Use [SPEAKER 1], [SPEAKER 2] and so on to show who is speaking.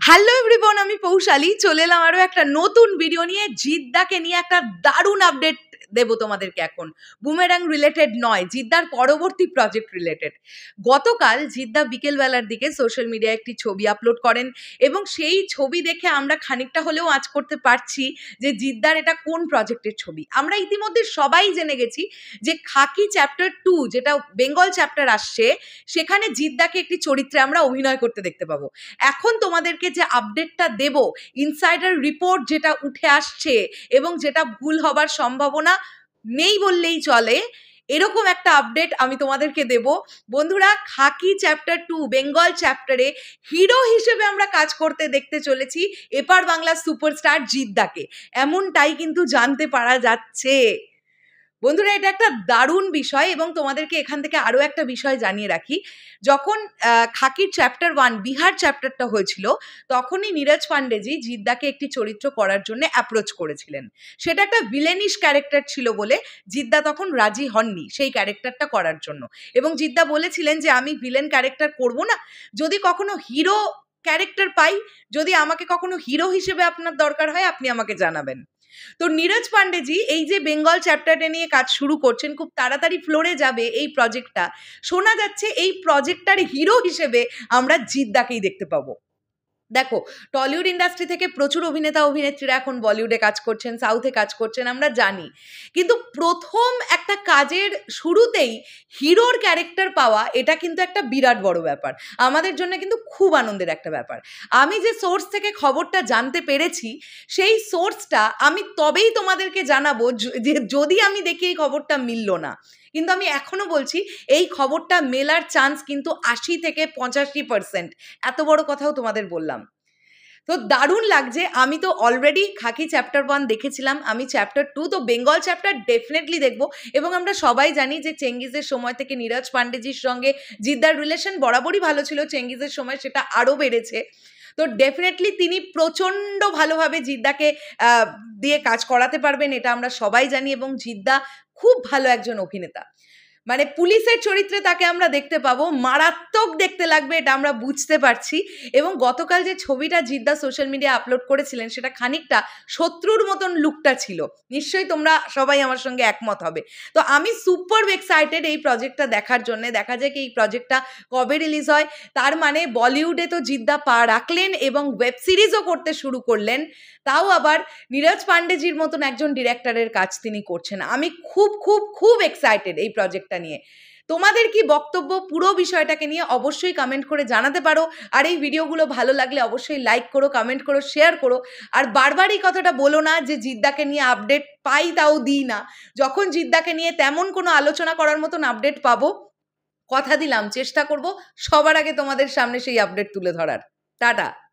[SPEAKER 1] Hello everyone, আমি পৌশালী চলে এলাম আরো একটা নতুন ভিডিও নিয়ে। জিদ্দাকে নিয়ে একটা দারুণ আপডেট দেব তোমাদেরকে। এখন বুমেরাং রিলেটেড নয়, জিদ্দার পরবর্তী প্রজেক্ট রিলেটেড। গতকাল জিদ্দা বিকেলবেলার দিকে সোশ্যাল মিডিয়ায় একটি ছবি আপলোড করেন এবং সেই ছবি দেখে আমরা খানিকটা হলেও আঁচ করতে পারছি যে জিদ্দার এটা কোন প্রজেক্টের ছবি। আমরা ইতিমধ্যে সবাই জেনে গেছি যে খাকি চ্যাপ্টার 2, যেটা বেঙ্গল চ্যাপ্টার আসছে, সেখানে জিদ্দাকে একটি চরিত্রে আমরা অভিনয় করতে দেখতে পাবো। এখন তোমাদেরকে যে আপডেটটা দেব, ইনসাইডার রিপোর্ট যেটা উঠে আসছে এবং যেটা ভুল হবার সম্ভাবনা নেই বললেই চলে, এরকম একটা আপডেট আমি তোমাদেরকে দেব। বন্ধুরা, খাকি চ্যাপ্টার 2 বেঙ্গল চ্যাপ্টারে হিরো হিসেবে আমরা কাজ করতে দেখতে চলেছি এপার বাংলার সুপারস্টার জিদ্দাকে, এমনটাই কিন্তু জানতে পারা যাচ্ছে। বন্ধুরা, এটা একটা দারুণ বিষয় এবং তোমাদেরকে এখান থেকে আরও একটা বিষয় জানিয়ে রাখি। যখন খাকির চ্যাপ্টার 1 বিহার চ্যাপ্টারটা হয়েছিল, তখনই নীরজ পান্ডেজি জিদ্দাকে একটি চরিত্র করার জন্য অ্যাপ্রোচ করেছিলেন। সেটা একটা ভিলেনিশ ক্যারেক্টার ছিল বলে জিদ্দা তখন রাজি হননি সেই ক্যারেক্টারটা করার জন্য, এবং জিদ্দা বলেছিলেন যে আমি ভিলেন ক্যারেক্টার করব না, যদি কখনো হিরো ক্যারেক্টার পাই, যদি আমাকে কখনো হিরো হিসেবে আপনার দরকার হয়, আপনি আমাকে জানাবেন। তো নীরজ পান্ডেজি এই যে বেঙ্গল চ্যাপ্টারটা নিয়ে কাজ শুরু করছেন, খুব তাড়াতাড়ি ফ্লোরে যাবে এই প্রজেক্টটা। শোনা যাচ্ছে এই প্রজেক্টটার হিরো হিসেবে আমরা জিদ্দাকেই দেখতে পাবো। দেখো, টলিউড ইন্ডাস্ট্রি থেকে প্রচুর অভিনেতা অভিনেত্রীরা এখন বলিউডে কাজ করছেন, সাউথে কাজ করছেন, আমরা জানি। কিন্তু প্রথম একটা কাজের শুরুতেই হিরোর ক্যারেক্টার পাওয়া, এটা কিন্তু একটা বিরাট বড় ব্যাপার, আমাদের জন্য কিন্তু খুব আনন্দের একটা ব্যাপার। আমি যে সোর্স থেকে খবরটা জানতে পেরেছি, সেই সোর্সটা আমি তবেই তোমাদেরকে জানাবো যে যদি আমি দেখি এই খবরটা মিলল না। কিন্তু আমি এখনো বলছি এই খবরটা মেলার চান্স কিন্তু 80 থেকে 85%। এত বড় কথাও তোমাদের বললাম। তো দারুণ লাগছে। আমি তো অলরেডি খাকি চ্যাপ্টার 1 দেখেছিলাম, আমি চ্যাপ্টার 2 তো বেঙ্গল চ্যাপ্টার ডেফিনেটলি দেখবো। এবং আমরা সবাই জানি যে চেঙ্গিজের সময় থেকে নীরজ পান্ডেজির সঙ্গে জিদ্দার রিলেশন বরাবরই ভালো ছিল, চেঙ্গিজের সময় সেটা আরও বেড়েছে। তো ডেফিনেটলি তিনি প্রচণ্ড ভালোভাবে জিদ্দাকে দিয়ে কাজ করাতে পারবেন, এটা আমরা সবাই জানি। এবং জিদ্দা খুব ভালো একজন অভিনেতা, মানে পুলিশের চরিত্রে তাকে আমরা দেখতে পাবো, মারাত্মক দেখতে লাগবে, এটা আমরা বুঝতে পারছি। এবং গতকাল যে ছবিটা জিদ্দা সোশ্যাল মিডিয়া আপলোড করেছিলেন, সেটা খানিকটা শত্রুর মতন লুকটা ছিল, নিশ্চয়ই তোমরা সবাই আমার সঙ্গে একমত হবে। তো আমি সুপার এক্সাইটেড এই প্রজেক্টটা দেখার জন্য। দেখা যায় কি এই প্রজেক্টটা কবে রিলিজ হয়। তার মানে বলিউডে তো জিদ্দা পা রাখলেন এবং ওয়েব সিরিজও করতে শুরু করলেন, তাও আবার নীরজ পান্ডেজির মতন একজন ডিরেক্টরের কাজ তিনি করছেন। আমি খুব খুব খুব এক্সাইটেড এই প্রজেক্টটা নিয়ে। তোমাদের কি বক্তব্য পুরো বিষয়টাকে নিয়ে অবশ্যই কমেন্ট করে জানাতে পারো। আর এই ভিডিওগুলো ভালো লাগলে অবশ্যই লাইক করো, কমেন্ট করো, শেয়ার করো। আর বারবার এই কথাটা বলো না যে জিদ্দাকে নিয়ে আপডেট পাই তাও দিই না। যখন জিদ্দাকে নিয়ে তেমন কোনো আলোচনা করার মতন আপডেট পাবো, কথা দিলাম চেষ্টা করব সবার আগে তোমাদের সামনে সেই আপডেট তুলে ধরার। টাটা।